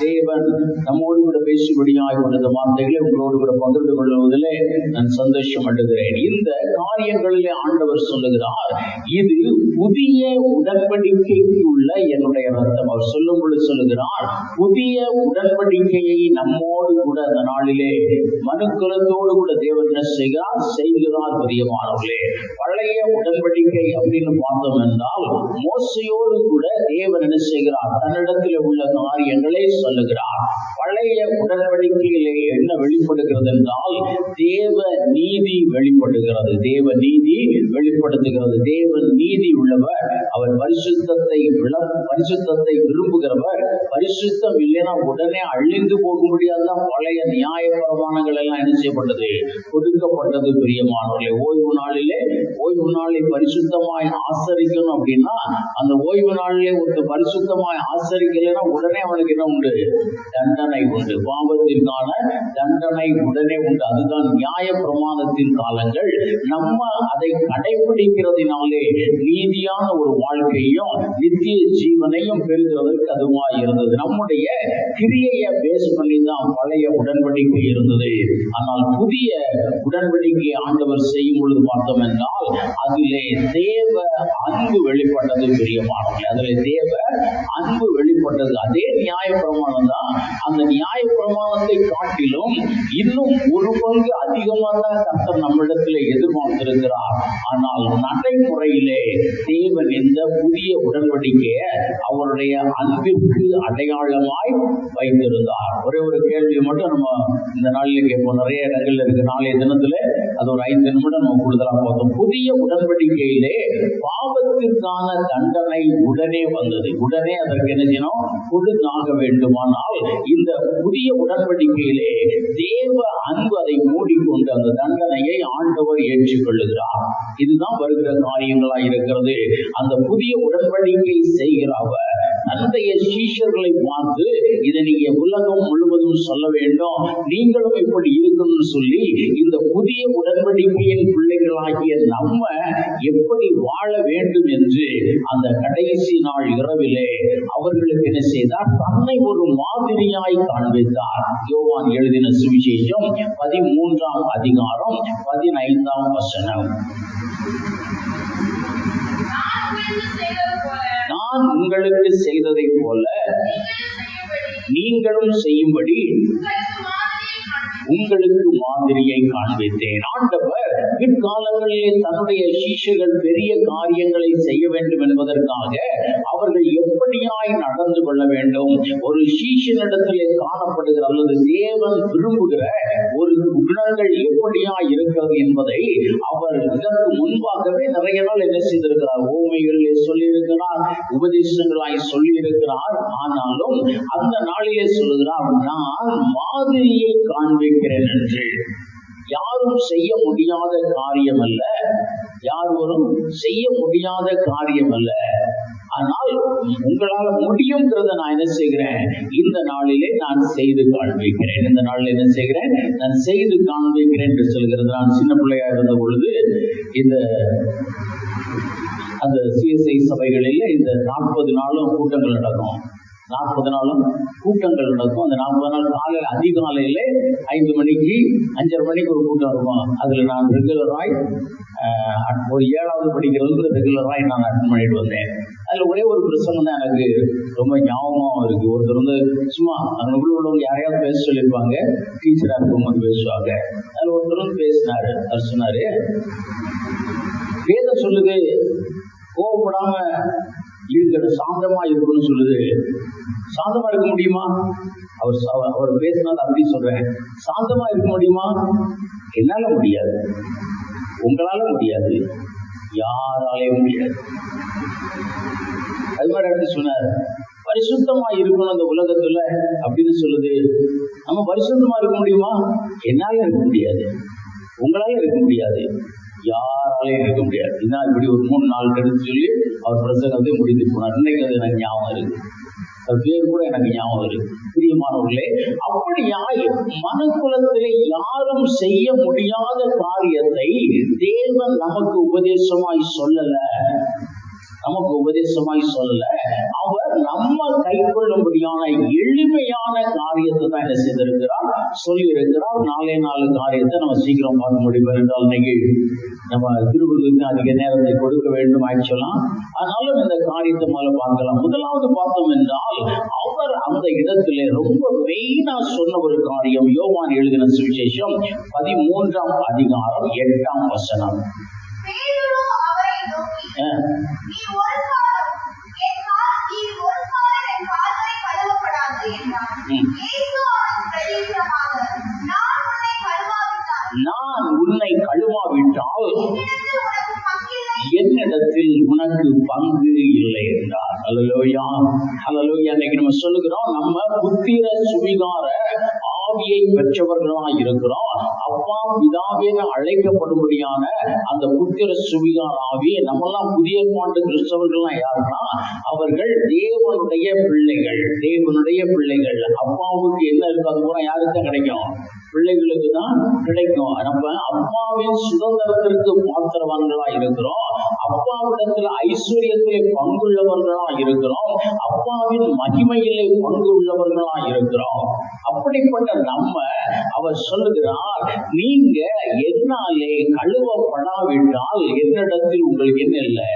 தேவன் நம்மோடு கூட பேசும்படியாய் கொண்ட வார்த்தைகளை உங்களோடு கூட பகிர்ந்து கொள்வதிலே நான் சந்தோஷம் அடைகிறேன். இந்த காரியங்களிலே ஆண்டவர் சொல்லுகிறார், இது புதிய உடன்படிக்கைக்கு உள்ள என்னுடைய ரத்தம். அவர் சொல்லும் பொழுது சொல்லுகிறார், புதிய உடன்படிக்கையை நம்மோடு கூட அந்த நாளிலே மனுக்குலத்தோடு கூட தேவன் என்ன செய்கிறார் பிரியமானவர்களே. பழைய உடன்படிக்கை அப்படின்னு பார்த்தோம் என்றால் மோசையோடு கூட தேவன் என்ன செய்கிறார், தன்னிடத்தில் உள்ள காரியங்களை சொல்லுகிறார். பழைய உடன்படிக்கையிலே என்ன வெளிப்படுகிறது என்றால் தேவ நீதி வெளிப்படுகிறது. தேவ நீதி வெளிப்படுத்துகிறது. தேவன் நீதி உள்ளவர். அவர் பரிசுத்தத்தை விரும்புகிறவர். பரிசுத்தம் இல்லைன்னா உடனே அழிந்து போக முடியாதுதான் பழைய நியாய பிரமாணங்கள் எல்லாம் என்ன செய்யப்பட்டது, கொடுக்கப்பட்டது பிரியமானவர்களே. ஓய்வு நாளை பரிசுத்தமாய் ஆசரிக்கணும் அப்படின்னா அந்த ஓய்வு நாளிலே ஒரு பரிசுத்தமாய் ஆசரிக்கலைன்னா உடனே அவனுக்கு என்ன உண்டு, தண்டனை உண்டு. பாவத்திற்கான தண்டனை உடனே உண்டு. அதுதான் நியாய பிரமாணத்தின் காலங்கள். நம்ம அதை கடைபிடிக்கிறதுனாலே நீதியான ஒரு வாழ்க்கையும் நித்திய ஜீவனையும் பெறுகிறதற்கு அதுவாய் இருந்தது. நம்முடைய கிரியையை பேஸ் பண்ணி தான் பழைய உடன்படிக்கை இருந்தது. ஆனால் புதிய உடன்படிக்கை ஆண்டவர் செய்யும் பொழுது பார்த்தோம் என்றால் அதிலே தேவ அன்பு வெளிப்பட்டது பிரியமானவர்களே. அதிலே தேவ அன்பு வெளிப்பட்டது. அதே நியாய பிரமாணம் தான். அந்த நியாய பிரமாணத்தை காட்டிலும் இன்னும் ஒரு பங்கு அதிகமாக தான் கர்த்தர் நம்மிடத்தில் எதிர்பார்த்திருக்கிறார். ஆனால் நடைமுறையிலே தேவன் இந்த புதிய உடன்படிக்கையை அவருடைய அன்பிற்கு அடையாளமாய் வைத்திருந்தார். ஒரே ஒரு கேள்வி மட்டும் நம்ம இந்த நாளில் கேட்போம். நிறைய இடங்கள்ல இருக்கு. நாளைய தினத்துல அது ஒரு 5 நிமிடம் நம்ம கூடுதலா பார்த்தோம். புதிய உடன்படிக்கையிலே பாவத்திற்கான தண்டனை உடனே வந்தது. உடனே அதற்கு என்ன செய்யணும், கொடுத்தாக வேண்டுமானால் இந்த புதிய உடன்படிக்கையிலே தேவ அன்பு அதை மூடிக்கொண்டு அந்த தண்டனையை ஆண்டவர் ஏற்றுக்கொள்ளுகிறார். இதுதான் வருகிற காரியங்களா இருக்கிறது. அந்த புதிய உடன்படிக்கை செய்கிற அவர் தன்னுடைய சீஷர்களை பார்த்து இதை நீங்க உலகம் முழுவதும் சொல்ல வேண்டும், நீங்களும் இப்படி இருக்கணும்னு சொல்லி இந்த புதிய உடன்படிக்கையின் பிள்ளைகளாகிய நம்ம எப்படி வாழ வேண்டும் என்று அந்த கடைசி நாள் இரவிலே அவர்களுக்கு என்ன செய்தார், தன்னை ஒரு மாதிரியாய் காண்பித்தார். யோவான் எழுதின சுவிசேஷம் 13ஆம் அதிகாரம் 15ஆம் வசனம். நான் உங்களுக்கு செய்ததை போல நீங்களும் செய்யும்படி உங்களுக்கு மாதிரியை காண்பித்தேன். ஆண்டவர் பிற்காலங்களிலே தன்னுடைய சீஷர்கள் பெரிய காரியங்களை செய்ய வேண்டும் என்பதற்காக அவர்கள் எப்படியாய் நடந்து கொள்ள வேண்டும், ஒரு சீஷனிடத்திலே காணப்படுகிற அல்லது தேவன் விரும்புகிற ஒரு குணங்கள் எப்படியாய் இருக்கிறது என்பதை அவர் இதற்கு முன்பாகவே நிறைய நாள் என்ன செய்திருக்கிறார், ஓமைகளிலே சொல்லியிருக்கிறார், உபதேசங்களாய் சொல்லியிருக்கிறார். ஆனாலும் அந்த நாளிலே சொல்லுகிறார், நான் மாதிரியை காண்பிக்கிறேன் என்று. யாரும் செய்ய முடியாத காரியம் அல்ல, யாரும் செய்ய முடியாத காரியம் அல்ல. ஆனால் உங்களால் முடியுங்கிறத நான் என்ன செய்கிறேன், இந்த நாளிலே நான் செய்து காண்பிக்கிறேன். இந்த நாளில் என்ன செய்கிறேன், நான் செய்து காண்பிக்கிறேன் என்று சொல்கிறது. நான் சின்ன பிள்ளையா இருந்த பொழுது இந்த அந்த சிஎஸ்ஐ சபைகளில் இந்த 40 நாளும் கூட்டங்கள் நடக்கும். 40 நாளும் கூட்டங்கள் நடக்கும். அந்த 40 நாள் காலையில் அதிகாலையிலே 5 மணிக்கு 5:30 மணிக்கு ஒரு கூட்டம் இருக்கும். அதில் நான் ரெகுலராய் ஒரு 7வது படிக்கிறது ரெகுலராய் நான் அட்டன் பண்ணிட்டு வந்தேன். அதில் ஒரே ஒரு பிரசங்கம் தான் எனக்கு ரொம்ப ஞாபகமாக இருக்குது. ஒருத்தர் வந்து சும்மா அங்கே உள்ளவங்க யாரையாவது பேச சொல்லியிருப்பாங்க, டீச்சராக இருக்கும்போது பேசுவாங்க. அதில் ஒருத்தர் வந்து பேசினார். அவர் சொன்னார், வேதம் சொல்லுது கோவப்படாம இருக்கிறது, சாந்தமா இருக்கணும்னு சொல்லுது. சாந்தமா இருக்க முடியுமா? அவர் பேசினது அப்படி சொல்றேன். சாந்தமா இருக்க முடியுமா? என்னால முடியாது, உங்களால முடியாது, யாராலையும் முடியாது. அது மாதிரி அப்படி சொன்னார். பரிசுத்தமா இருக்கணும் அந்த உலகத்துல அப்படின்னு சொல்லுது. நம்ம பரிசுத்தமா இருக்க முடியுமா? என்னால இருக்க முடியாது, உங்களால இருக்க முடியாது, யாராலையும் இருக்க முடியாது. இதுதான் இப்படி ஒரு 3 நாள் கழித்து சொல்லி அவர் பிரசங்கத்தை முடித்து போனார். இன்னைக்கு அது எனக்கு ஞாபகம் இருக்கு. அது பேர் கூட எனக்கு ஞாபகம் இருக்கு. பிரியமானவர்களே, அப்படியாய் மனுக்குலத்திலே யாரும் செய்ய முடியாத காரியத்தை தேவன் நமக்கு உபதேசமாய் சொல்லல. நமக்கு உபதேசமாய் சொல்லல. அவர் நம்ம கை கொள்ளும்படியான எளிமையான காரியத்தை தான் என்ன செய்திருக்கிறார், சொல்லி இருக்கிறார். 4 காரியத்தை நம்ம சீக்கிரம் பார்க்க முடியும் என்றால் இன்னைக்கு நம்ம திருக்குறளுக்கு அதிக நேரத்தை கொடுக்க வேண்டும் ஆக்சுவலாம். ஆனாலும் இந்த காரியத்தை முதல்ல பார்க்கலாம். முதலாவது பார்த்தோம் என்றால் அவர் அந்த இடத்திலே ரொம்ப மெயினா சொன்ன ஒரு காரியம், யோவான் எழுதின சுவிசேஷம் 13ஆம் அதிகாரம் 8ஆம் வசனம். நான் உன்னை கழுவாவிட்டால் என்னிடத்தில் உனக்கு பங்கு இல்லை என்றார். ஹல்லேலூயா, ஹல்லேலூயா. இன்னைக்கு நம்ம சொல்லுகிறோம், நம்ம புத்திர சுவிகார ஆவியை பெற்றவர்களாக இருக்கிறோம். அப்பா பிதாவே அழைக்கப்படும்படியான அந்த புத்திர சுவிகார ஆவியை நம்மெல்லாம் புதிய பாண்டு கிறிஸ்தவர்கள்லாம் யாருன்னா அவர்கள் தேவனுடைய பிள்ளைகள், தேவனுடைய பிள்ளைகள். அப்பாவுக்கு என்ன இருக்கு அது கூட யாருக்கு தான் கிடைக்கும், பிள்ளைகளுக்கு தான் கிடைக்கும். நம்ம அப்பாவின் சுதந்திரத்திற்கு பாத்திரவான்களா இருக்கிறோம். அப்பாவிடத்தில் ஐஸ்வர்யத்திலே பங்குள்ளவர்களா இருக்கிறோம். அப்பாவின் மகிமையிலே பங்கு உள்ளவர்களா இருக்கிறோம். அப்படிப்பட்ட நம்ம அவர் சொல்லுகிறார், நீங்க என்னாலே கழுவப்படாவிட்டால் என்னிடத்தில் உங்களுக்கு என்ன இல்லை,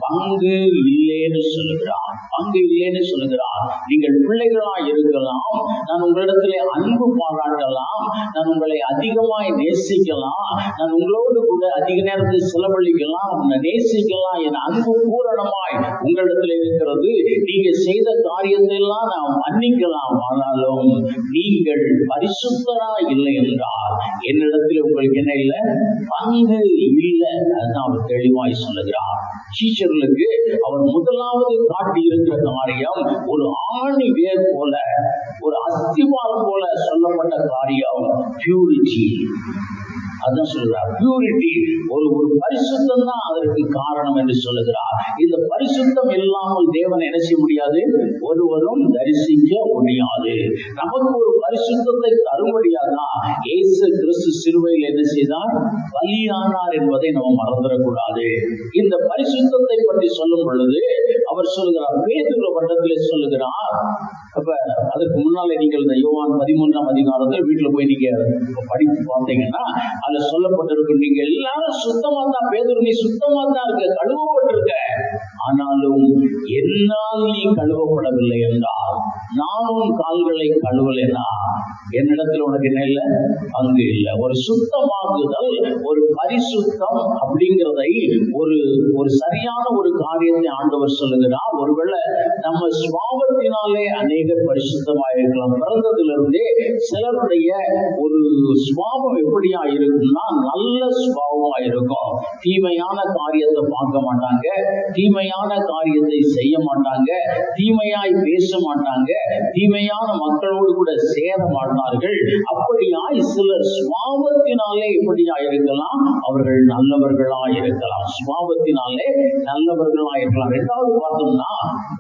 பங்கு இல்லைன்னு சொல்லுகிறார். பங்கு இல்லைன்னு சொல்லுகிறார். நீங்கள் பிள்ளைகளா இருக்கலாம், நான் உங்களிடத்திலே அன்பு பாராட்டலாம், நான் உங்களை அதிகமாய் நேசிக்கலாம், நான் உங்களோடு கூட அதிக நேரத்தில் செலவழிக்கலாம், நேசிக்கலாம், என் அன்பு பூரணமாய் உங்களிடத்தில் இருக்கிறது. நீங்க செய்த காரியத்தை எல்லாம் நான் மன்னிக்கலாம். ஆனாலும் நீங்கள் பரிசுத்தரா இல்லை என்றால் என்னிடத்தில் உங்களுக்கு என்ன இல்லை, பங்கு இல்லை. அதுதான் அவர் தெளிவாய் சொல்லுகிறார். சீஷர்களுக்கு அவர் முதலாவது காட்டி இருக்கிற காரியம் ஒரு ஆணி வேர் போல, ஒரு அஸ்திவாரம் போல சொல்லப்பட்ட காரியம் பியூரிட்டி. அதான் சொல்கிறார், பியூரிட்டி, ஒரு பரிசுத்தம் தான் அதற்கு காரணம் என்று சொல்லுகிறார். இந்த பரிசுத்தம் இல்லாமல் தேவனை என்ன செய்ய முடியாது, ஒருவரும் தரிசிக்க முடியாது. நமக்கு ஒரு பரிசுத்தத்தை தரும்படியாதான் இயேசு கிறிஸ்து சிலுவையில் என்ன செய்தார், பலியானார் என்பதை நம்ம மறந்துடக்கூடாது. இந்த பரிசுத்தத்தை பற்றி சொல்லும் பொழுது அவர் சொல்லுகிறார், பேதுரு வட்டத்திலே சொல்லுகிறார். அப்ப அதற்கு முன்னாலே நீங்கள் இந்த யோவான் 13ஆம் அதிகாரத்தில் வீட்டுல போய் நீங்க படித்து பார்த்தீங்கன்னா அதுல சொல்லப்பட்டிருக்கு, நீங்க எல்லாரும் சுத்தமா தான், பேதுரு நீ சுத்தமா தான் இருக்க, கழுவப்பட்டிருக்க, ஆனாலும் என்னால் நீ கழுவப்படவில்லை என்றால், நானும் கால்களை கழுவலைன்னா என்னிடத்துல உனக்கு என்ன இல்லை, பங்கு இல்லை. ஒரு சுத்தமாகுதல், ஒரு பரிசுத்தம் அப்படிங்கிறதை ஒரு சரியான ஒரு காரியத்தை ஆண்டவர் சொல்லுகிறார். ஒருவேளை நம்ம சுவாபத்தினாலே அநேகர் பரிசுத்தமாக இருக்கலாம். பிறந்ததிலிருந்தே சிலருடைய ஒரு சுவாபம் எப்படியா இருக்கும்னா நல்ல சுபாவமா இருக்கும். தீமையான காரியத்தை பார்க்க மாட்டாங்க, தீமையான காரியத்தை செய்ய மாட்டாங்க, தீமையாய் பேச மாட்டாங்க, தீமையான மக்களோடு கூட சேர மாட்டார்கள். அப்படியாய் சிலர் சுவாபத்தினாலே எப்படியா இருக்கலாம், அவர்கள் நல்லவர்களா இருக்கலாம், சுவாபத்தினாலே நல்லவர்களா இருக்கலாம். இரண்டாவது பார்த்தோம்னா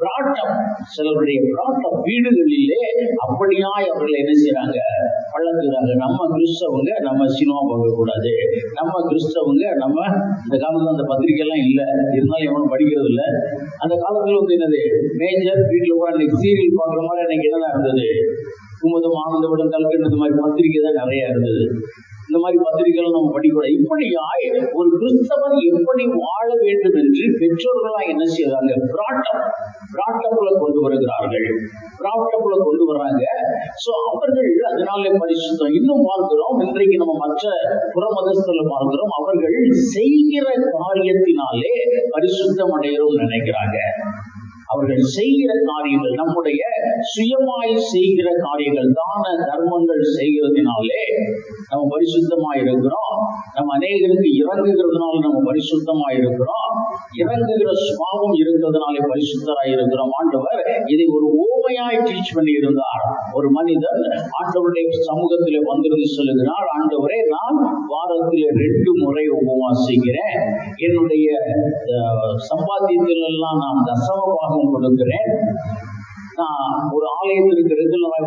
பிராட்டம், சிலருடைய பிராட்டம் வீடுகளிலே அப்படியாய் அவர்கள் என்ன செய்யறாங்க, பழகுறாங்க. நம்ம கிறிஸ்தவங்க நம்ம சினிமா பார்க்க கூடாது, நம்ம கிறிஸ்தவங்க நம்ம இந்த காலத்துல அந்த பத்திரிகை எல்லாம் இல்லை, இருந்தாலும் எவனும் படிக்கிறது இல்லை. அந்த காலத்துல வந்து என்னது மேஜர் வீட்டுல கூட அன்னைக்கு சீரியல் பார்க்குற மாதிரி அன்னைக்கு என்னதான் இருந்தது, குமுதம், ஆனந்தவிடம், கல்கண்டு, இந்த மாதிரி பத்திரிகை தான் நிறைய இருந்தது. இந்த மாதிரி பத்திரிகைகள் நம்ம படிக்கூடாது. இப்படியாய் ஒரு கிறிஸ்தவன் எப்படி வாழ வேண்டும் என்று பெற்றோர்களா என்ன செய்யறாங்க, பிராட்டப்புல கொண்டு வருகிறார்கள், பிராட்டப்புல கொண்டு வர்றாங்க. சோ அவர்கள் அதனாலே பரிசுத்தம். இன்னும் பார்க்கிறோம், இன்றைக்கு நம்ம மற்ற புறமதஸ்தல பார்க்கிறோம், அவர்கள் செய்கிற காரியத்தினாலே பரிசுத்தம் அடைகிறோம் நினைக்கிறாங்க. அவர்கள் செய்கிற காரியங்கள், நம்முடைய சுயமாய் செய்கிற காரியங்கள், தான தர்மங்கள் செய்கிறதுனாலே நம்ம பரிசுத்தமா இருக்கிறோம். நம்ம அநேகருக்கு இறங்குகிறதுனால நம்ம பரிசுத்தமா இருக்கிறோம். இறங்குகிற சுபாவம் இருக்கிறதுனாலே பரிசுத்தராய் இருக்கிறோம். ஆண்டவர் இதை ஒரு ஓமையாய் டீச் பண்ணி இருந்தார். ஒரு மனிதன் ஆண்டவருடைய சமூகத்திலே வந்திருந்து சொல்லுகிறார், ஆண்டவரே நான் வாரத்திலே 2 முறை உபவாசிக்கிறேன், என்னுடைய சம்பாத்தியத்தில் எல்லாம் நான் தசமபாகம் கொடுக்கிறேன், நான் ஒரு ஆலயத்திற்கு ரெகுலராக.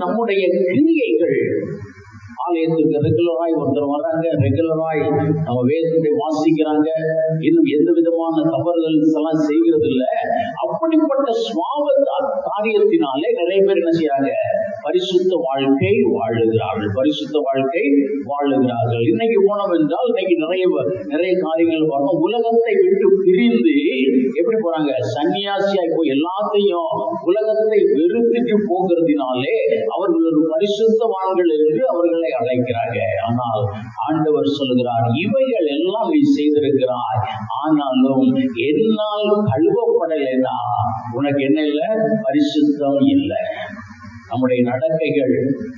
நம்முடைய கிரியைகள் ஆலயத்துக்கு ரெகுலராய் ஒருத்தர் வர்றாங்க, ரெகுலராய் நம்ம வேதத்தை வாசிக்கிறாங்க, இன்னும் எந்த விதமான தவறுகள் எல்லாம் செய்கிறது இல்லை. அப்படிப்பட்ட சுவாப காரியத்தினாலே நிறைய பேர் என்ன செய்யறாங்க? பரிசுத்த வாழ்க்கை வாழுகிறார்கள், பரிசுத்த வாழ்க்கை வாழுகிறார்கள். இன்னைக்கு போனோம் என்றால் இன்னைக்கு நிறைய காரியங்கள் வரணும். உலகத்தை விட்டு பிரிந்து எப்படி போறாங்க? சன்னியாசியாய் போய் எல்லாத்தையும் உலகத்தை வெறுத்துட்டு போகிறதுனாலே அவர்கள் ஒரு பரிசுத்தவான்கள் என்று அவர்களை அழைக்கிறாங்க. ஆனால் ஆண்டவர் சொல்லுகிறார், இவைகள் எல்லாம் நீ செய்திருக்கிறாய், ஆனாலும் என்னால் கழுவப்படலைன்னா உனக்கு என்ன இல்லை? பரிசுத்தம் இல்லை. நம்முடைய நடக்கைகள்,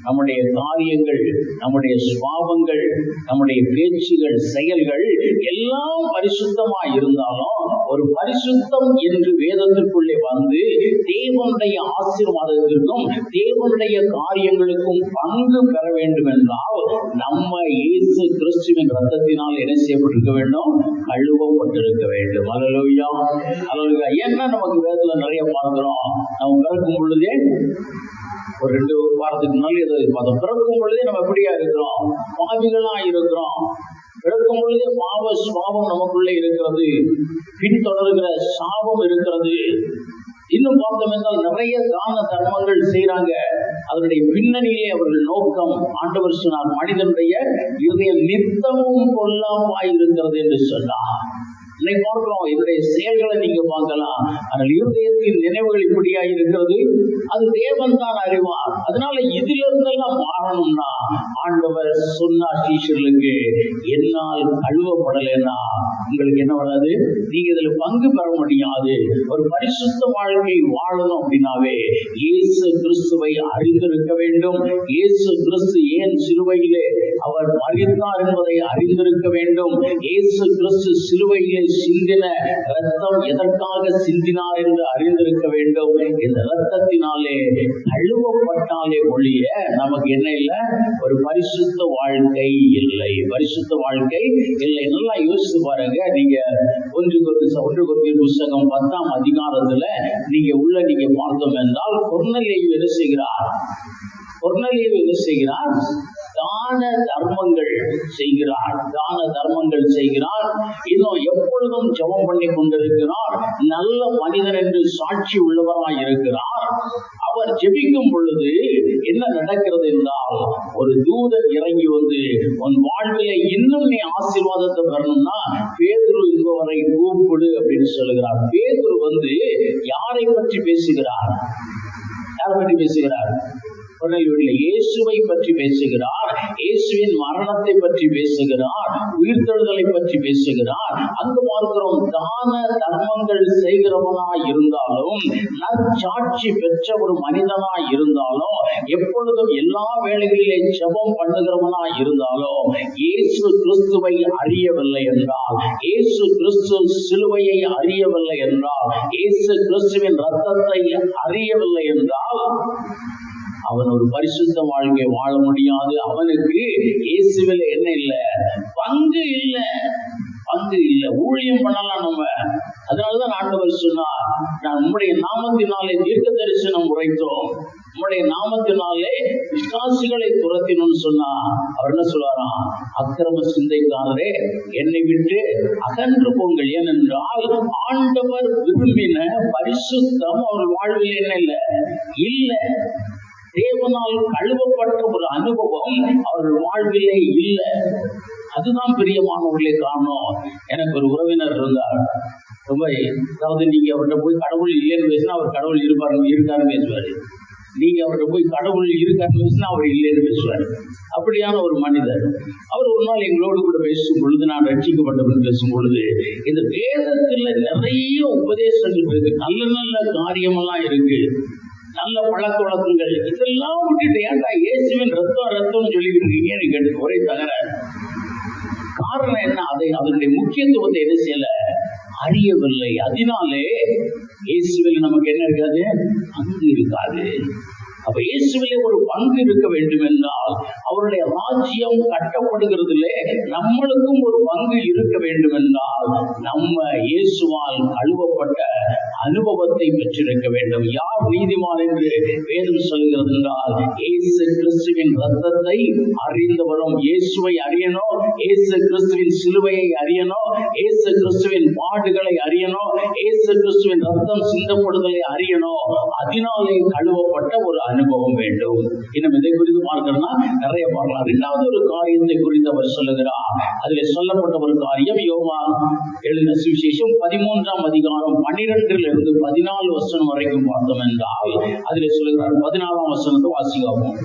நம்முடைய காரியங்கள், நம்முடைய சுபாவங்கள், நம்முடைய பேச்சுகள், செயல்கள் எல்லாம் பரிசுத்தமா இருந்தாலும் ஒரு பரிசுத்தம் என்று வேதத்திற்குள்ளே வந்து தேவனுடைய ஆசீர்வாதத்திற்கும் தேவனுடைய காரியங்களுக்கும் பங்கு பெற வேண்டும் என்றால் நம்ம இயேசு கிறிஸ்துவின் ரத்தத்தினால் என்ன செய்யப்பட்டிருக்க வேண்டும்? கழுவப்பட்டிருக்க வேண்டும். அல்லேலூயா, அல்லேலூயா. ஏன்னா நமக்கு வேதத்துல நிறைய பார்க்கிறோம். நம்ம பிறக்கும் பொழுதே ஒரு 2 வாரத்துக்கு முன்னாடி ஏதோ பார்த்தோம். பிறக்கும் பொழுதே நம்ம எப்படியா இருக்கிறோம்? பாவிகளா இருக்கிறோம். பிறக்கும் பொழுதே பாவ சுபாவம் நமக்குள்ளே இருக்கிறது, பின்தொடர்கிற சாபம் இருக்கிறது. இன்னும் பார்த்தோம் என்றால் நிறைய தான தர்மங்கள் செய்யறாங்க. அதனுடைய பின்னணியிலே அவர்கள் நோக்கம், ஆண்டவர் சொன்னார், மனிதனுடைய இருதயம் நித்தமும் பொல்லாப்பாய் இருக்கிறது என்று சொன்னார். இன்னைக்கு பார்க்கிறோம், இதனுடைய செயல்களை நீங்க பார்க்கலாம். ஆனால் இருதயத்தின் நினைவுகள் இப்படியா இருக்கிறது, அது தேவன் தான் அறிவார். அதனால இதுல இருந்தெல்லாம் மாறணும்னா ஆண்டவர் சொன்னார் சீஷர்களுக்கு, என்னால் கழுவப்படலைன்னா உங்களுக்கு என்ன வராது? நீங்க இதுல பங்கு பெற முடியாது. ஒரு பரிசுத்த வாழ்க்கை வாழணும் அப்படின்னாவே இயேசு கிறிஸ்துவை அறிந்திருக்க வேண்டும். இயேசு கிறிஸ்து ஏன் சிலுவையிலே அவர் மரித்தார் என்பதை அறிந்திருக்க வேண்டும். இயேசு கிறிஸ்து சிலுவையிலே சிந்தின ரத்தம் எதற்காக சிந்தினார் என்று அறிந்திருக்க வேண்டும். இந்த ரத்தத்தினாலே கழுவப்பட்டாலே ஒழிய நமக்கு என்ன இல்லை? ஒரு பரிசுத்த வாழ்க்கை இல்லை, பரிசுத்த வாழ்க்கை இல்லை. நல்லா யோசிச்சு பாருங்க. நீங்க 1 கொரிந்தியர் புத்தகம் 10ஆம் அதிகாரத்துல நீங்க பார்த்தோம் என்றால் கொர்நேலியு என்ன செய்கிறார்? கொர்நேலியு என்ன செய்கிறார்? தான தர்மங்கள் செய்கிறார், தான தர்மங்கள் செய்கிறார். இன்னும் எப்பொழுதும் ஜெபம் பண்ணி கொண்டிருக்கிறார். நல்ல மனிதன் என்று சாட்சி உள்ளவராய் இருக்கிறார். அவர் ஜெபிக்கும் பொழுது என்ன நடக்கிறது என்றால், ஒரு தூதர் இறங்கி வந்து, உன் வாழ்விலே இன்னும் நீ ஆசீர்வாதத்தை பெறணும்னா பேதுரு என்பவரை கூப்பிடு அப்படின்னு சொல்லுகிறார். பேதுரு வந்து யாரை பற்றி பேசுகிறார்? யாரை பற்றி பேசுகிறார்? இயேசுவை பற்றி பேசுகிறார். இயேசுவின் மரணத்தை பற்றி பேசுகிறார். உயிர்த்தெழுதலை பற்றி பேசுகிறார். அங்கு பார்க்கிறோம், தான தர்மங்கள் செய்கிறவனாய் இருந்தாலும், நற்சாட்சி பெற்ற ஒரு மனிதனாய் இருந்தாலும், எப்பொழுதும் எல்லா வேளைகளிலே ஜெபம் பண்ணுகிறவனாய் இருந்தாலும், இயேசு கிறிஸ்துவை அறியவில்லை என்றால், இயேசு கிறிஸ்து சிலுவையை அறியவில்லை என்றால், இயேசு கிறிஸ்துவின் ரத்தத்தை அறியவில்லை என்றால் அவன் ஒரு பரிசுத்த வாழ்க்கை வாழ முடியாது. அவனுக்கு இயேசுவில் என்ன இல்லை? பங்கு இல்லை, பங்கு இல்லை. ஊழியம் பண்ணலாம் நம்ம. அதனாலதான் ஆண்டவர் சொன்னார், நான் உம்முடைய நாமத்தினாலே தீர்க்க தரிசனம் உரைத்தோம், உம்முடைய நாமத்தினாலே விசுவாசிகளை துரத்தினோம்னு சொன்னா அவர் என்ன சொல்வாராம்? அக்கிரம சிந்தைக்காரரே என்னை விட்டு அகன்று போங்கள். ஏனென்றால் ஆண்டவர் விரும்பின பரிசுத்தம் அவர் வாழ்வில் என்ன இல்லை. தேவனால் கழுவப்பட்ட ஒரு அனுபவம் அவர்கள் வாழ்விலே இல்லை. அதுதான் பிரியமானவர்களே காரணம். எனக்கு ஒரு உறவினர் இருந்தார். ரொம்ப, அதாவது நீங்க அவர்கிட்ட போய் கடவுள் இல்லைன்னு பேசினா அவர் கடவுள் இருக்காருன்னு பேசுவாரு. நீங்க அவர்கிட்ட போய் கடவுள் இருக்காருன்னு பேசினா அவர் இல்லைன்னு பேசுவார். அப்படியான ஒரு மனிதர். அவர் ஒரு நாள் எங்களோடு கூட பேசும் பொழுது, நான் ரட்சிக்கப்பட்டவன் பேசும் பொழுது, இந்த வேதத்துல நிறைய உபதேசங்கள் இருக்கு, நல்ல நல்ல காரியமெல்லாம் இருக்கு, நல்ல பழக்க வழக்கங்கள், இதெல்லாம் விட்டுட்டு ஏன்டா இயேசுவின் ரத்தம் சொல்லிக்கிட்டு இருக்கீங்கன்னு கேட்டு ஒரே தகராறு. காரணம் என்ன? அதனுடைய முக்கியத்துவத்தை என்ன செய்யல? அறியவில்லை. அதனாலே இயேசுவில் நமக்கு என்ன இருக்காது? பங்கு இருக்காது. அப்ப இயேசுவிலே ஒரு பங்கு இருக்க வேண்டும் என்றால், அவருடைய ராஜ்யம் கட்டப்படுகிறதிலே நம்மளுக்கும் ஒரு பங்கு இருக்க வேண்டும் என்றால், நம்ம இயேசுவால் கழுவப்பட்ட அனுபவத்தை அனுபவத்தை பெற்றிருக்க வேண்டும். யார் நீதிமான் என்று வேதம் சொல்கிறது என்றால், இயேசு கிறிஸ்துவின் ரத்தத்தை அறிந்தவரும். இயேசுவை அறியணும், இயேசு கிறிஸ்துவின் சிலுவையை அறியணும், இயேசு கிறிஸ்துவின் பாடுகளை அறியணும், இயேசு கிறிஸ்துவின் ரத்தம் சிந்தப்படுதலை அறியணும். அதனாலே கழுவப்பட்ட ஒரு அனுபவம் வேண்டும். இன்னும் இதை குறித்து பார்க்கணும்னா நிறைய பார்க்கலாம். இரண்டாவது ஒரு காரியத்தை குறித்து அவர் சொல்லுகிறார். அதில் சொல்லப்பட்ட ஒரு காரியம் யோவான் எழுதின சுவிசேஷம் 13ஆம் அதிகாரம் 12 14 வசனம் வரைக்கும் பார்த்தோம் என்றால், அதில் சொல்லுகிறார். 14ஆம் வசனத்தை வாசிக்கவும்.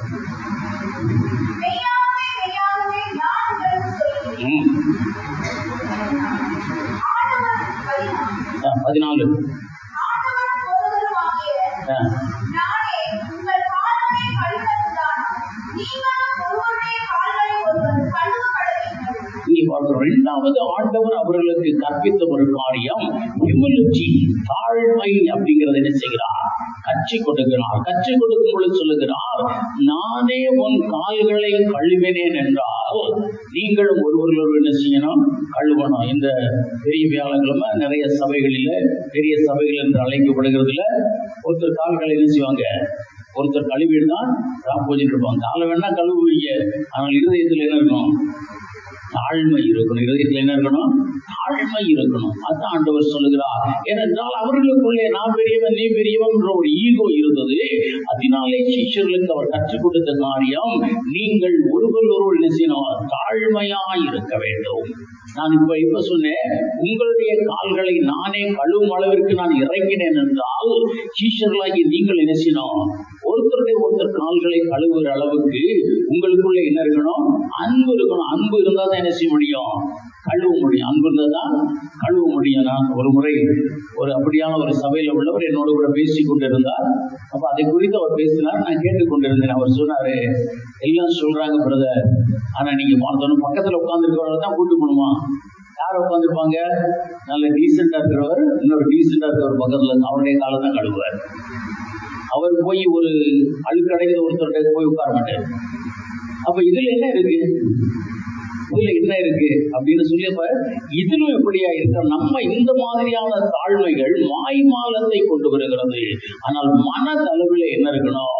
14 இரண்டாவது ஆண்டவர் அவர்களுக்கு கற்பித்த ஒரு காரியம் ஹியூமிலிட்டி, தாழ்மை அப்படிங்கறத என்ன செய்கிறார்? கற்றுக் கொடுக்கிறார். கற்றுக் கொடுக்கும் பொழுது சொல்லுகிறார், நானே உன் கால்களை கழுவினேன் என்றால் நீங்களும் ஒருவர்கள் என்ன செய்யணும்? கழுவணும். இந்த பெரிய வியாழக்கிழமை நிறைய சபைகளில, பெரிய சபைகள் என்று அழைக்கப்படுகிறதுல ஒருத்தர் கால்களை என்ன செய்வாங்க? ஒருத்தர் கழுவிட்டு தான் பூஜை இருப்பாங்க. காலை வேணா கழுவுவீங்க, ஆனால் இருதயத்தில் என்ன இருக்கணும்? தாழ்மை இருக்கணும். இருதயத்தில் என்ன இருக்கணும்? தாழ்மை இருக்கணும். அதான் ஆண்டவர் சொல்லுகிறார். ஏனென்றால் அவர்களுக்குள்ளே நான் பெரியவன் நீ பெரியவன் என்ற ஒரு ஈகோ இருந்தது. அதனாலே சீஷர்களுக்கு அவர் கற்றுக் கொடுத்த காரியம், நீங்கள் ஒருவர் என்ன செய்யணும்? தாழ்மையாய் இருக்க வேண்டும். நான் இப்ப சொன்னேன், உங்களுடைய கால்களை நானே கழுவும் அளவிற்கு நான் இறங்கினேன் என்றால், சீஷர்களாகி நீங்கள் என்ன செய்யணும்? ஒருத்தருடைய ஒருத்தர் கால்களை கழுவுகிற அளவுக்கு உங்களுக்குள்ள என்ன இருக்கணும்? அன்பு இருக்கணும். அன்பு இருந்தால் தான் என்ன செய்ய முடியும்? கழுவ முடியும். அன்பு இருந்தால் தான் கழுவ முடியும். நான் ஒரு முறை ஒரு அப்படியான ஒரு சபையில உள்ளவர் என்னோட கூட பேசி கொண்டிருந்தார். அப்ப அதை குறித்து அவர் பேசினார். நான் கேட்டுக்கொண்டிருந்தேன். அவர் சொன்னாரு, எல்லாம் சொல்றாங்க பிரதர், ஆனா நீங்க பார்த்தோன்னு பக்கத்துல உட்கார்ந்துருக்கிறவரை தான் கூட்டு போகணுமா? யார் உட்காந்துருப்பாங்க? நல்ல டீசெண்டா இருக்கிறவர், இன்னொரு டீசெண்டா இருக்கிறவர் பக்கத்துல அவருடைய காலை தான் கழுவுவார். அவர் போய் ஒரு அழுக்கடைகிற ஒருத்தர் போய் உட்கார மாட்டார். அப்ப இதுல என்ன இருக்கு? இதுல என்ன இருக்கு அப்படின்னு சொல்லியப்ப, இதிலும் எப்படியா இருக்க? நம்ம இந்த மாதிரியான தாழ்மைகள் மாய்மாலத்தை கொண்டு வருகிறது. ஆனால் மனதளவில் என்ன இருக்கணும்?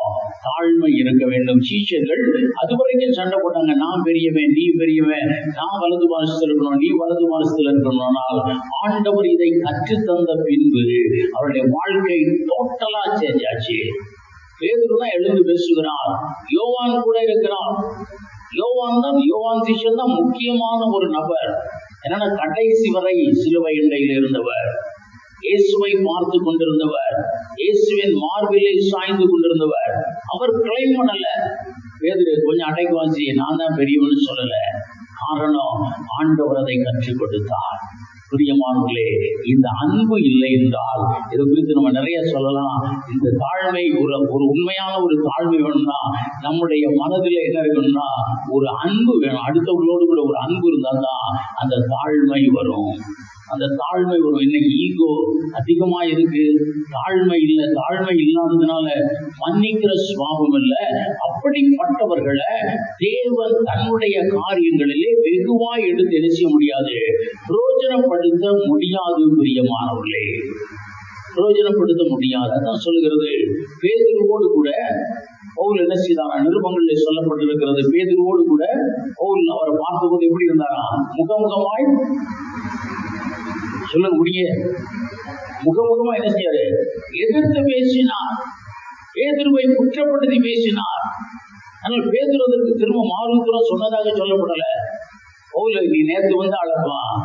தாழ்மை இருக்க வேண்டும். சீஷர்கள் அதுவரைக்கும் சண்டை போட்டாங்க, நான் பெரியவன் நீ பெரியவன், நான் வலது மாசத்துல இருக்கணும் நீ வலது மாசத்துல இருக்கணும். ஆனால் ஆண்டவர் இதை கற்றுத்தந்த பின்பு அவருடைய வாழ்க்கை டோட்டலா சேஞ்ச் ஆச்சு. பேதுரு தான் எழுந்து பேசுகிறார், யோவான் கூட இருக்கிறார். யோவான் சீஷன் தான் முக்கியமான ஒரு நபர். என்னன்னா, கடைசி வரை சிலுவை எண்டையில் இருந்தவர், இயேசுவை பார்த்து கொண்டிருந்தவர், இயேசுவின் மார்பிலை சாய்ந்து கொண்டிருந்தவர். அவர் கிளைம் பண்ணல, பேதுரு கொஞ்சம் அடைவாசி நான் தான் பெரியவன்னு சொல்லல. காரணம், ஆண்டவர் அதை கற்றுக் கொடுத்தார். பிரியமானவர்களே, இந்த அன்பு இல்லை என்றால் இதை குறித்து நம்ம நிறைய சொல்லலாம். இந்த தாழ்மை ஒரு உண்மையான ஒரு தாழ்மை வேணும்னா நம்முடைய மனதில் என்ன இருக்கணும்னா ஒரு அன்பு வேணும். அடுத்தவர்களோடு கூட ஒரு அன்பு இருந்தால் தான் அந்த தாழ்மை வரும். அந்த தாழ்மை வரும். இன்னைக்கு ஈகோ அதிகமா இருக்கு, தாழ்மை இல்லை. தாழ்மை இல்லாததுனால மன்னிக்கிற சுவாபம் இல்லை. அப்படிப்பட்டவர்களை தேவன் தன்னுடைய காரியங்களிலே வெகுவாய் எடுத்து என்ன செய்ய முடியாது? பிரயோஜனப்படுத்த முடியாது. பிரியமானவர்களே, பிரயோஜனப்படுத்த முடியாது. அதான் சொல்லுகிறது. பேதுருவோடு கூட பவுல் என்ன செய்தாரா? நிருபங்களில் சொல்லப்பட்டிருக்கிறது. பேதுருவோடு கூட பவுல் அவரை பார்த்தபோது எப்படி இருந்தாரா? முகமுகமாய் சொல்ல முடிய முகமுகமா என்ன செய்யாரு? எதிர்த்து பேசினார். பேதுருவை குற்றப்படுத்தி பேசினார். ஆனால் பேதுரு அதற்கு திரும்ப மாறுபுறம் சொன்னதாக சொல்லப்படல. பவுல் நீ நேற்று வந்து அழப்பான்,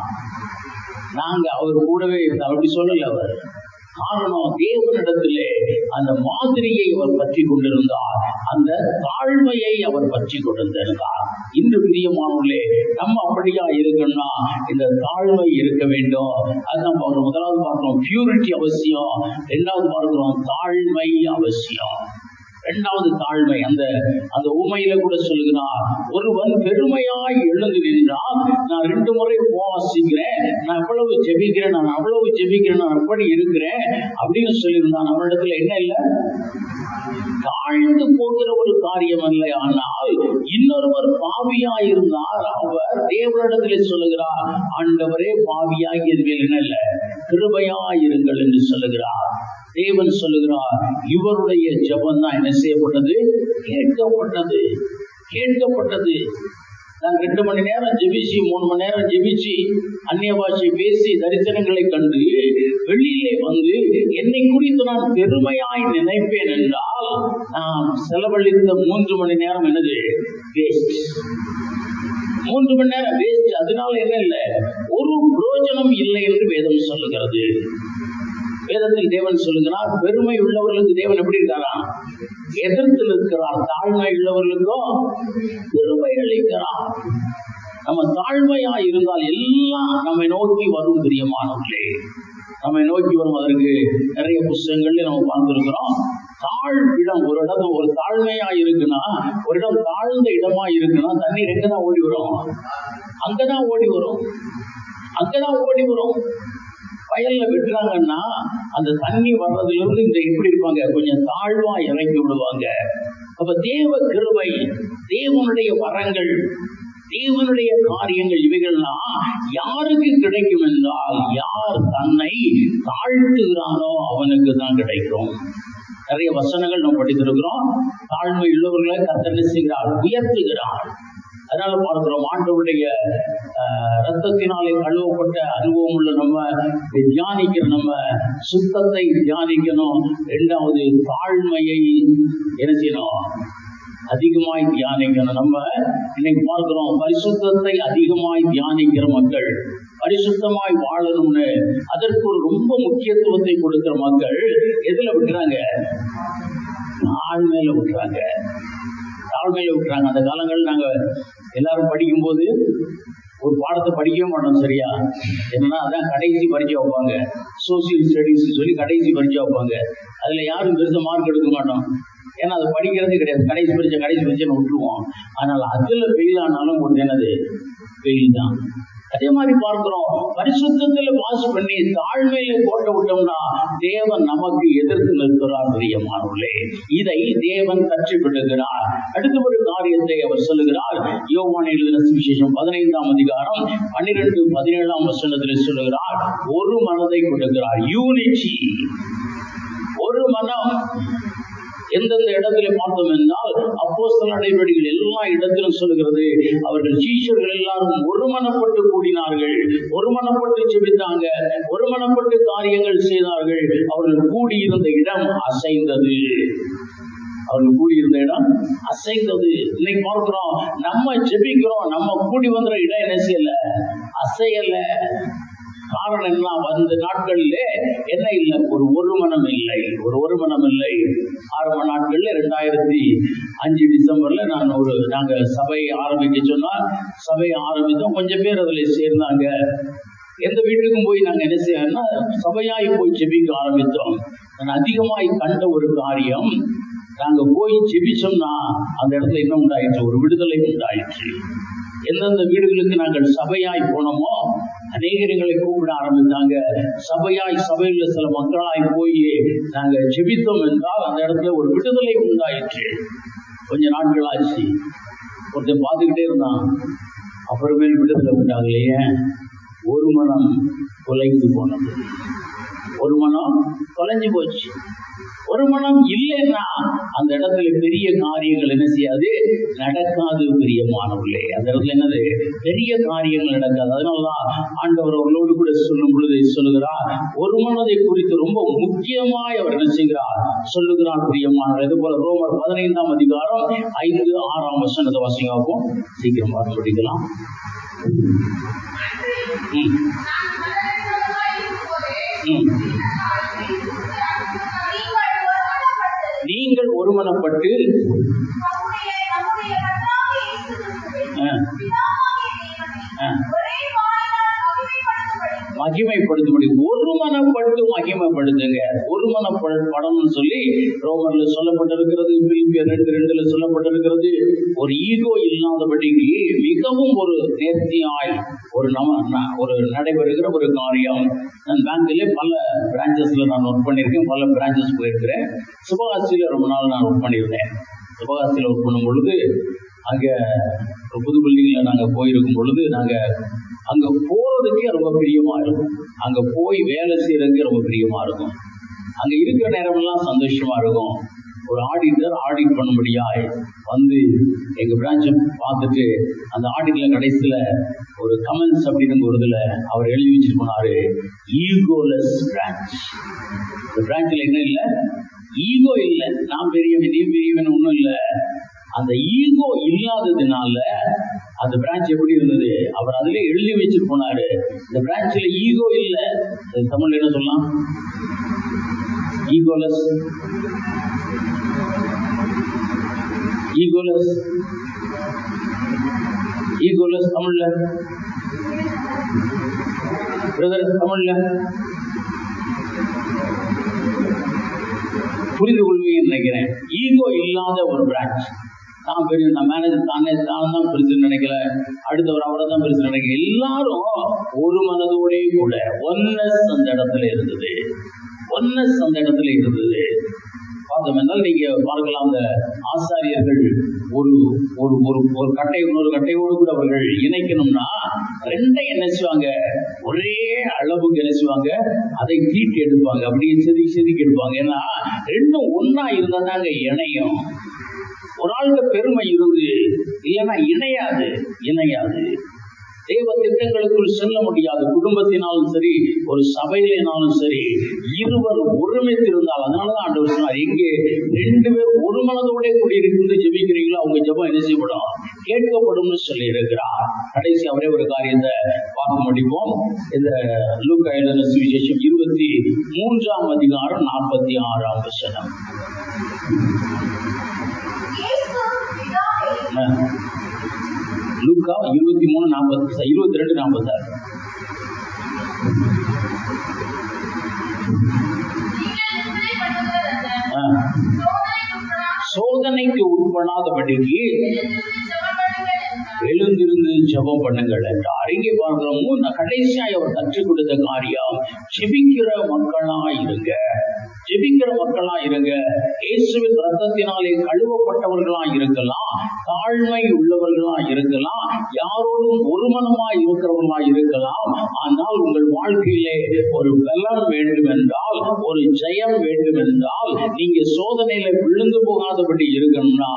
நாங்க அவர் கூடவே இருந்தா அப்படி சொல்லல. அவர் காரணம், தேவனிடத்திலே அந்த மாதிரியை அவர் பற்றி கொண்டிருந்தார், அந்த தாழ்மையை அவர் பற்றி கொண்டிருந்தார். இன்று பிரியமானவர்களே, நம்ம அப்படியா இருக்கணும்னா இந்த தாழ்மை இருக்க வேண்டும். அதுதான் பார்க்கிறோம். முதலாவது பார்க்கிறோம் பியூரிட்டி அவசியம், இரண்டாவது பார்க்கிறோம் தாழ்மை அவசியம். இரண்டாவது தாழ்மை. அந்த உண்மையில கூட சொல்லுகிறார், ஒருவன் பெருமையாய் எழுந்து நின்றால் நான் 2 முறை உபவாசிக்கிறேன், நான் எவ்வளவு ஜெபிக்கிறேன், நான் அவ்வளவு ஜெபிக்கிறேன், நான் எப்படி இருக்கிறேன் அப்படின்னு சொல்லியிருந்தான். நம்மளிடத்துல என்ன இல்லை? தாழ்ந்து போகிற ஒரு காரியம் அல்ல. ஆனால் இன்னொருவர் பாவியாய் இருந்தார், அவர் தேவனிடத்தில் சொல்லுகிறார், ஆண்டவரே பாவியாகி என் மேல் என்ன இல்லை கிருபையாயிருங்கள் என்று சொல்லுகிறார். தேவன் சொல்லுகிறார், இவருடைய ஜெபம் தான் என்ன செய்யப்பட்டது? கேட்கப்பட்டது. கேட்கப்பட்டது. நான் 2 மணி நேரம் ஜெபிச்சு 3 மணி நேரம் ஜெபிச்சு அந்நிய பாஷை பேசி தரிசனங்களை கண்டு வெளியிலே வந்து என்னை குறித்து நான் பெருமையாய் நினைப்பேன் என்றால் நான் செலவழித்த 3 மணி நேரம் என்னது? வேஸ்ட். 3 மணி நேரம் வேஸ்ட். அதனால என்ன இல்லை, ஒரு பிரயோஜனம் இல்லை என்று வேதம் சொல்லுகிறது. வேதத்தில் தேவன் சொல்லுகிறார், பெருமை உள்ளவர்களுக்கு தேவன் எப்படி இருக்காரா? எதிர்த்து நிற்கிறார். தாழ்மை உள்ளவர்களுக்கோ பெருமை அளிக்கிறார். நம்ம தாழ்மையா இருந்தால் எல்லாம் நம்மை நோக்கி வரும். பிரியமானவர்களே, நம்மை நோக்கி வரும். அதற்கு நிறைய புஸ்தகங்கள்ல நம்ம பார்த்திருக்கிறோம். இடம் ஒரு இடம் ஒரு தாழ்மையா இருக்குன்னா, ஒரு இடம் தாழ்ந்த இடமா இருக்குன்னா தண்ணீர் எங்கதான் ஓடி வரும்? அங்கதான் ஓடி வரும். அங்கதான் ஓடி வரும். வயல்ல வெட்டுறாங்கன்னா அந்த தண்ணி வர்றதுல இருந்து இந்த எப்படி இருப்பாங்க, கொஞ்சம் தாழ்வா இறக்கி விடுவாங்க. அப்ப தேவ கிருபை, தேவனுடைய வரங்கள், தேவனுடைய காரியங்கள் இவைகள்லாம் யாருக்கு கிடைக்கும் என்றால், யார் தன்னை தாழ்த்துகிறானோ அவனுக்கு தான் கிடைக்கும். நிறைய வசனங்கள் நம்ம படித்திருக்கிறோம். தாழ்மை உள்ளவர்களை கர்த்தர் என்ன செய்கிறார்? உயர்த்துகிறார். அதனால பார்க்கிறோம், ஆண்டவருடைய ரத்தத்தினாலே கழுவப்பட்ட அனுபவம் உள்ள நம்ம தியானிக்கிற நம்ம சுத்தத்தை தியானிக்கணும். 2வது தாழ்மையை என்ன செய்யணும்? அதிகமாய் தியானிக்கணும். நம்ம இன்னைக்கு பார்க்கிறோம், பரிசுத்தத்தை அதிகமாய் தியானிக்கிற மக்கள், பரிசுத்தமாய் வாழணும்னு அதற்கு ஒரு ரொம்ப முக்கியத்துவத்தை கொடுக்கிற மக்கள் எதுல விட்டுறாங்க? தாழ்மையில விட்டுறாங்க. தாழ்மையில விட்டுறாங்க. அந்த காலங்கள் நாங்க எல்லாரும் படிக்கும்போது ஒரு பாடத்தை படிக்கவே மாட்டோம். சரியா? என்னன்னா அதான் கடைசி பரீட்சை வைப்பாங்க. சோசியல் ஸ்டடீஸ் சொல்லி கடைசி பரீட்சை வைப்பாங்க. அதுல யாரும் பெருசா மார்க் எடுக்க மாட்டோம். ஏன்னா அதை படிக்கிறதே கிடையாது. கடைசி பரீட்சைன்னு விட்டுருவோம். ஆனால் அதுல ஃபெயில் ஆனாலும் ஒன்று என்னது? ஃபெயில் தான். அதே மாதிரி பார்க்கிறோம், பரிசுத்தத்துல பாஸ் பண்ணி தாழ்மையில கோட்டை விட்டோம்னா தேவன் நமக்கு எதிர்த்து நிற்கிறார். பிரியமானவர்களே, இதை தேவன் கற்றுக்கொள்ளுகிறார். அடுத்த ஒரு காரியத்தை அவர் சொல்லுகிறார். யோவான் எழுதின சுவிசேஷம் 15ஆம் அதிகாரம் 12-17 வசனத்தில் சொல்லுகிறார், ஒரு மனதை கொடுக்கிறார். யூனிட்டி, ஒரு மனம். எந்தெந்த இடத்துல பார்த்தோம் என்றால், அப்போஸ்தலர் நடவடிக்கைகள் எல்லா இடத்திலும் சொல்லுகிறது, அவர்கள் சீஷர்கள் எல்லாரும் ஒருமனப்பட்டு கூடினார்கள், ஒருமனப்பட்டு ஜெபித்தாங்க, ஒருமனப்பட்டு காரியங்கள் செய்தார்கள். அவர்கள் கூடியிருந்த இடம் அசைந்தது. அவர்கள் கூடியிருந்த இடம் அசைந்தது. இன்னைக்கு பார்க்கிறோம், நம்ம ஜெபிக்கிறோம், நம்ம கூடி வந்துற இடம் என்ன செய்யல? அசையல. காரணம் என்ன? அந்த நாட்களிலே என்ன இல்லை? ஒரு மனம் இல்லை. ஒரு மனம் இல்லை. ஆரம்ப நாட்கள்ல 2005 டிசம்பர்ல நாங்க சபையை ஆரம்பிக்க சொன்னா சபையை ஆரம்பித்தோம். கொஞ்சம் பேர் அதுல சேர்ந்தாங்க. எந்த வீட்டுக்கும் போய் நாங்க என்ன செய்யணும்னா சபையாய் போய் ஜெபிக்க ஆரம்பித்தோம். நான் அதிகமாய் கண்ட ஒரு காரியம், நாங்க போய் ஜெபிச்சோம்னா அந்த இடத்துல என்ன உண்டாயிற்று? ஒரு விடுதலை உண்டாயிற்று. எந்தெந்த வீடுகளுக்கு நாங்கள் சபையாய் போனோமோ அநேகங்களை கூப்பிட ஆரம்பித்தாங்க. சபையில் சில மக்களாய் போய் நாங்க ஜெபித்தோம் என்றால் அந்த இடத்துல ஒரு விடுதலை உண்டாயிற்று. கொஞ்ச நாட்கள் ஆச்சு. ஒருத்தன் பார்த்துக்கிட்டே இருந்தான். அப்புறமேல் விடுதலை உண்டாகலையே. ஒரு மனம் தொலைந்து போனது. ஒரு மனம் தொலைஞ்சு போச்சு. ஒரு மனம் இல்லைன்னா அந்த இடத்துல பெரிய காரியங்கள் என்ன செய்யாது? நடக்காது. பிரியமானவர்களே, அந்த இடத்துல என்னது? பெரிய காரியங்கள் நடக்காது. அதனாலதான் ஆண்டவர் அவர்களோடு கூட சொல்லும் பொழுது சொல்லுகிறார், ஒரு மனதை குறித்து ரொம்ப முக்கியமாய் அவர் என்ன செய்கிறார்? சொல்லுகிறார். பிரியமானவர்கள், இது போல ரோமர் 15ஆம் அதிகாரம் 5-6 வசனத்தை வாசிங்காப்போம். சீக்கிரம் பார்த்து படிக்கலாம். நீங்கள் ஒருமனப்பட்டு மகிமைப்படுத்த முடியும். ஒருமனப்பட்டு மகிமைப்படுத்துங்க. ஒருமனப்படணும்னு சொல்லி ரோமர்ல சொல்லப்பட்டிருக்கிறது. பிலிப்பியர் 2:2 சொல்லப்பட்டிருக்கிறது. ஒரு ஈகோ இல்லாதபடிக்கு மிகவும் ஒரு நேர்த்தியாய் ஒரு நடைபெறுகிற ஒரு காரியம். நான் பேங்க்ல பல பிரான்ச்சஸ்ல நான் ஒர்க் பண்ணியிருக்கேன். பல பிரான்ச்சஸ் போயிருக்கிறேன். சிவகாசியில ரொம்ப நாள் நான் ஒர்க் பண்ணியிருந்தேன். சிவகாசியில ஒர்க் பண்ணும் பொழுது அங்க புது பில்டிங்ல நாங்க போயிருக்கும் பொழுது நாங்க அங்க போறதுக்கே ரொம்ப பிரியமா இருக்கும். அங்க போய் வேலை செய்யறதுக்கே ரொம்ப பிரியமா இருக்கும். அங்க இருக்கிற நேரமெல்லாம் சந்தோஷமா இருக்கும். ஒரு ஆடிட்டர் ஆடிட் பண்ணும்படியாய் வந்து எங்க பிரான்ச்சை பார்த்துட்டு அந்த ஆடிட்ல கடைசியில ஒரு கமெண்ட்ஸ் அப்படின்னு ஒரு இதுல அவர் எழுதி வச்சுட்டு போனாரு, ஈகோலெஸ் பிரான்ச். இந்த பிரான்ச்ல என்ன இல்லை, ஈகோ இல்லை. நான் பெரியவன் நீ பெரியவன் ஒன்றும் இல்லை. அந்த ஈகோ இல்லாததுனால அந்த பிரான்ச் எப்படி இருந்தது, அவர் அதுல எழுதி வச்சுட்டு போனாரு, இந்த பிரான்ச்ல ஈகோ இல்லை. தமிழ்ல என்ன சொல்லலாம், ஈகோலெஸ். ஈகோலெஸ் ஈகோலெஸ் தமிழ்ல பிரதர், தமிழ்ல புரிந்து கொள்வீங்கன்னு நினைக்கிறேன். ஈகோ இல்லாத ஒரு பிரான்ச். நான் பெரிய, நான் மேனேஜர் தான் பெருசுன்னு நினைக்கல, அடுத்தவர் அவரை தான் பெருசு நினைக்கல. எல்லாரும் ஒரு மனதோடே கூட ஒன்னஸ் அந்த இடத்துல இருந்தது. ஒன்னஸ் அந்த இடத்துல இருந்தது. பார்த்தோம் என்றால் நீங்க பார்க்கலாம், அந்த ஆசாரியர்கள் ஒரு ஒரு ஒரு ஒரு கட்டை இன்னொரு கட்டையோடு கூட அவர்கள் இணைக்கணும்னா ரெண்டை என்ன செய்வாங்க, ஒரே அளவுக்கு என்ன செய்வாங்க, அதை தீட்டி எடுப்பாங்க, அப்படியே செதுக்கி எடுப்பாங்க. ஏன்னா ரெண்டும் ஒன்னா இருந்தா தாங்க இணையும். ஒரு ஆளுக்கு பெருமை இருந்து இல்லைன்னா இணையாது. தேவ திட்டங்களுக்குள் செல்ல முடியாது. குடும்பத்தினாலும் சரி, ஒரு சபையினாலும் சரி, இருவர் ஒருமித்திருந்தால், அதனாலதான் ஆண்டவர் சொன்னார், எங்கே 2 பேர் ஒரு மனதோட கூடி இருந்து ஜெபிக்கிறீங்களோ அவங்க ஜெபம் என்ன செய்யப்படும், கேட்கப்படும் சொல்லி இருக்கிறார். கடைசி அவரே ஒரு காரியத்தை பார்க்க முடிப்போம். இந்த லூக்கா எழுதின சுவிசேஷம் 23ஆம் அதிகாரம் 46ஆம் வசனம். லூக்கா 22:46. சோதனைக்கு உட்படாதபடிக்கு எழுந்திருந்து ஜெபம் பண்ணுங்கள் என்றார். இங்கே பார்க்கிறோம், கடைசியாய் அவர் கற்றுக் கொடுத்த காரியம், ஜெபிக்கிற மக்களா இருங்க. இயேசுவின் ரத்தத்தினாலே கழுவப்பட்டவர்களா இருக்கலாம், தாழ்மை உள்ளவர்களா இருக்கலாம், யாரோடும் ஒரு மனமா இருக்கிறவர்களா இருக்கலாம். ஆனால் உங்கள் வாழ்க்கையிலே ஒரு பலம் வேண்டும் என்றால், ஒரு ஜெயம் வேண்டும் என்றால், நீங்க சோதனையில விழுந்து போகாதபடி இருக்கணும்னா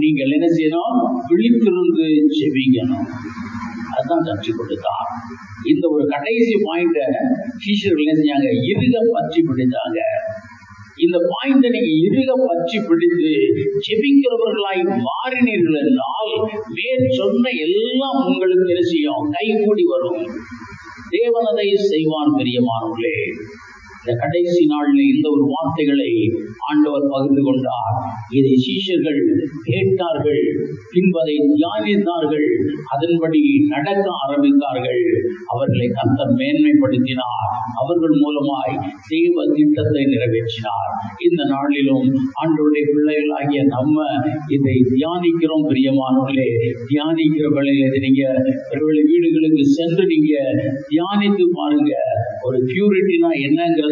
நீங்கள் என்ன செய்யணும், விழித்திருந்து ஜெபிக்கணும். அதுதான் கற்றுக் கொடுத்தார். இந்த ஒரு கடைசி பாயிண்ட சீஷர்கள் என்ன செஞ்சாங்க, இறுக பற்றி பிடித்தாங்க. இந்த பாயிண்ட நீங்க இறுக பற்றி பிடித்து ஜெபிக்கிறவர்களாய் மாறினீர்கள் என்றால் மேற் சொன்ன எல்லாம் உங்களுக்கு என்ன செய்யும், கைகூடி வரும். தேவன் அதை செய்வார். பிரியமானவர்களே, இந்த கடைசி நாளில் இந்த ஒரு வார்த்தைகளை ஆண்டவர் பகிர்ந்து கொண்டார். இதை சீஷர்கள் கேட்டார்கள், பின்பதை தியானித்தார்கள், அதன்படி நடக்க ஆரம்பித்தார்கள். அவர்களை கர்த்தர் மேன்மைப்படுத்தினார். அவர்கள் மூலமாய் தேவ திட்டத்தை நிறைவேற்றினார். இந்த நாளிலும் ஆண்டவருடைய பிள்ளைகளாகிய நம்ம இதை தியானிக்கிறோம். பிரியமானவர்களே, தியானிக்கிற வேளையில நீங்க வீடுகளுக்கு சென்று நீங்க தியானித்து பாருங்க. ஒரு பியூரிட்டினா என்னங்கிறத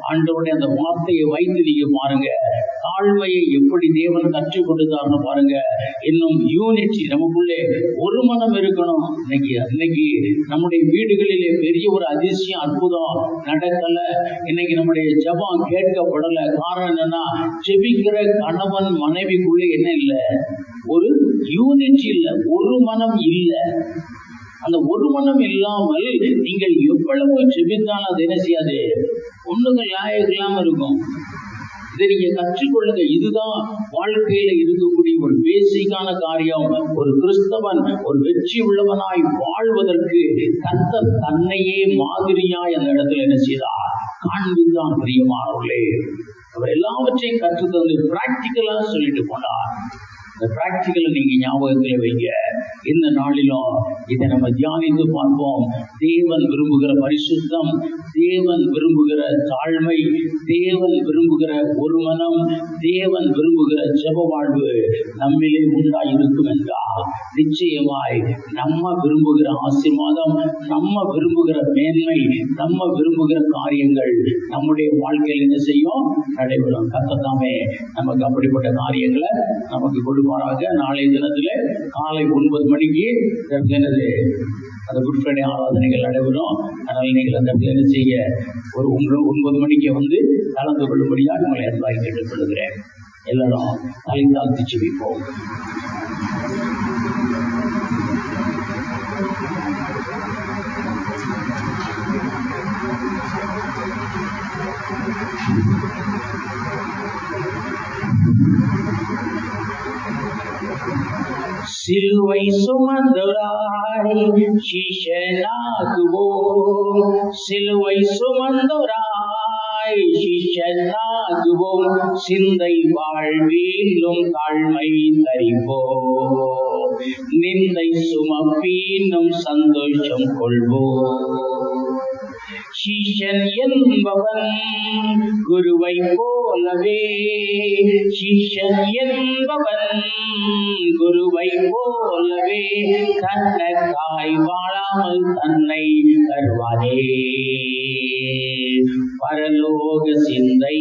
ஆண்டவருடைய அந்த வார்த்தையை வைத்து நீங்க பாருங்க. தாழ்மையை எப்படி தேவன் கற்றுக் கொடுத்தாருன்னு பாருங்க. இன்னும் யூனிட்டி, நமக்குள்ளே ஒரு மனம் இருக்கணும். இன்னைக்கு நம்முடைய வீடுகளிலே பெரிய ஒரு அதிசயம், அற்புதம் நடக்கல. இன்னைக்கு நம்முடைய ஜெபம் கேட்கப்படல. காரணம் என்னன்னா, ஜெபிக்கிற கணவன் மனைவிக்குள்ளே என்ன இல்லை, ஒரு யூனிட்டி இல்லை, ஒரு மனம் இல்லை. அந்த ஒரு மனம் இல்லாமல் நீங்கள் எவ்வளவு ஜெபித்தாலும் அது என்ன செய்யாது, ஒண்ணுங்க லாயக்கு இல்லாம இருக்கும். இதை நீங்க கற்றுக்கொள்ளுங்க. இதுதான் வாழ்க்கையில இருக்கக்கூடிய ஒரு பேசிக்கான காரியம். ஒரு கிறிஸ்தவன் ஒரு வெற்றி உள்ளவனாய் வாழ்வதற்கு கர்த்தர் தன்னையே மாதிரியாய் அந்த இடத்துல என்ன செய்தார், காண்பித்தான். பிரியமானவர்களே, அவர் எல்லாவற்றையும் கற்றுத்தந்து பிராக்டிக்கலா சொல்லிட்டு போனார். இந்த பிராக்டிக்கலை நீங்க ஞாபகத்தில் வைங்க. இந்த நாளிலும் இதை நம்ம தியானித்து பார்ப்போம். தேவன் விரும்புகிற பரிசுத்தம், தேவன் விரும்புகிற தாழ்மை, தேவன் விரும்புகிற ஒரு மனம், தேவன் விரும்புகிற ஜெப வாழ்வு நம்மிலே உண்டாயிருக்கும் என்றால் நிச்சயமாய் நம்ம விரும்புகிற ஆசீர்வாதம், நம்ம விரும்புகிற மேன்மை, நம்ம விரும்புகிற காரியங்கள் நம்முடைய வாழ்க்கையில் என்ன செய்யும், நடைபெறும். கர்த்தர் நமக்கு அப்படிப்பட்ட காரியங்களை நமக்கு கொடுப்பாராக. நாளைய தினத்திலே காலை 9 மணிக்கு அந்த குட் ஃப்ரைடே ஆராதனைகள் நடைபெறும். அதனால் நீங்கள் அந்த இடத்துல என்ன செய்ய, ஒரு 9 மணிக்கு வந்து கலந்து கொள்ளும்படியாக உங்களை அன்பாய் கேட்டுக்கொள்கிறேன். எல்லாரும் தலை தாழ்த்தி ஜெபிப்போம். சிலுவை சுமந்தோராய் சிஷ்யனாகுவோம், சிலுவை சுமந்தோராய் சிஷ்யனாகுவோம், சிந்தை வாழ்விலும் தாழ்மை தரிப்போம், நிந்தை சுமப்பீனும் சந்தோஷம் கொள்வோம். சிஷ்யன் என்பவன் குருவை போலவே, சிஷ்யன் என்பவன் குருவை போலவே, தன்னக்காய் வாழாமல் தன்னை தருவாரே. பரலோக சிந்தை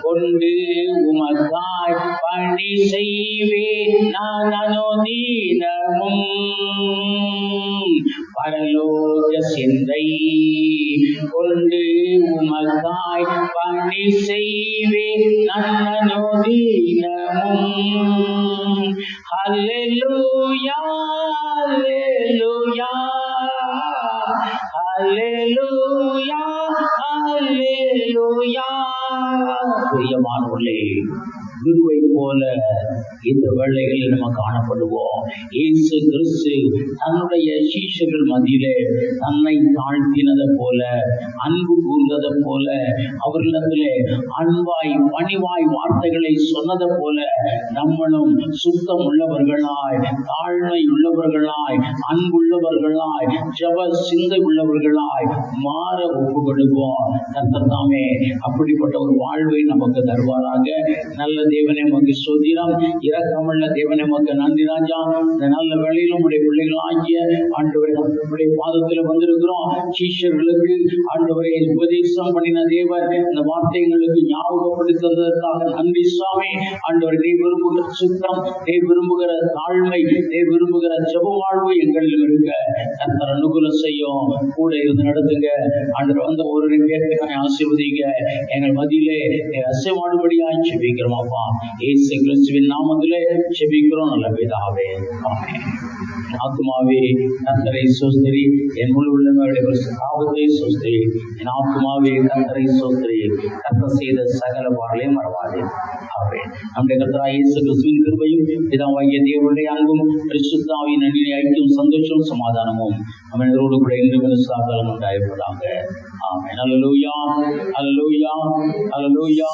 கொண்டு உமக்காய் பணி செய்வேன் நான் அனுதினமும், பரலோக சிந்தை கொண்டு உமக்காய் பணி செய்வேன் நான் அனுதினமும். ஹல்லேலூயா ஹல்லேலூயா ஹல்லேலூயா ஹல்லேலூயா. பிரியமானவர்களே, குருவை போல இந்த வேளைகளில் நம்ம காணப்படுவோம். இயேசு கிறிஸ்து தன்னுடைய சீஷர்கள் மத்தியிலே தன்னை தாழ்த்தினதை போல, அன்பு கூர்ந்ததை போல, அவர்களிடத்திலே அன்பாய் பணிவாய் வார்த்தைகளை சொன்னதை போல நம்மளும் சுத்தம் உள்ளவர்களாய், தாழ்மை உள்ளவர்களாய், அன்புள்ளவர்களாய், ஜப சிந்தை உள்ளவர்களாய் மாற ஒப்பு கொடுப்போம். கர்த்தர் தாமே அப்படிப்பட்ட ஒரு வாழ்வை நமக்கு தருவாராக. நல்ல தேவனே உமக்கு ஸ்தோத்திரம். இரக்கமுள்ள தேவனே உமக்கு நன்றி ராஜா. இந்த நல்ல வேளையில் உம்முடைய பிள்ளைகளாகிய ஆண்டவரே உம்முடைய பாதத்தில் வந்திருக்கிறோம். சீஷர்களுக்கு ஆண்டவரை உபதேசம் பண்ணின தேவன் இந்த வார்த்தைகளுக்கு ஞாபகப்படுத்துவதற்காக நன்றி சுவாமி. ஆண்டவர் நீ விரும்புகிற சுத்தம், நீ விரும்புகிற தாழ்மை, நீ விரும்புகிற ஜெப வாழ்வு எங்களில் இருக்க கர்த்தர் அனுகூலம் செய்யும். கூட இருந்து நடத்துங்க. ஆண்டவர் வந்த ஒரு பேருக்கு ஆசீர்வதிங்க. எங்கள் மத்தியிலே அசைவாடுபடியாய் ஜெபிக்கிறோம் அப்பா. இயேசு கிறிஸ்துவின் நாமத்திலே ஜெபிக்கிறோம் நல்ல பிதாவே, ஆமென். ஆத்துமாவே கர்த்தரை ஸ்தோத்திரி, என் முழு உள்ளமையுடைய நாமத்தை ஸ்தோத்திரி. என் ஆத்துமாவே கர்த்தரை ஸ்தோத்திரி, கர்த்தர் செய்த சகல பாடலையும் மறவாதே. ஆமென். நம்முடைய கர்த்தராகிய இயேசு கிறிஸ்துவின் கிருபையும் பிதாவாகிய தேவனுடைய அன்பும் பரிசுத்த ஆவியின் அன்பின் ஐக்கியம் சந்தோஷமும் சமாதானமும் அவனோடு கூட இன்றும் சாதனம் உண்டாயிருப்பதாக. ஆமென். அல்லேலூயா அல்லேலூயா அல்லேலூயா.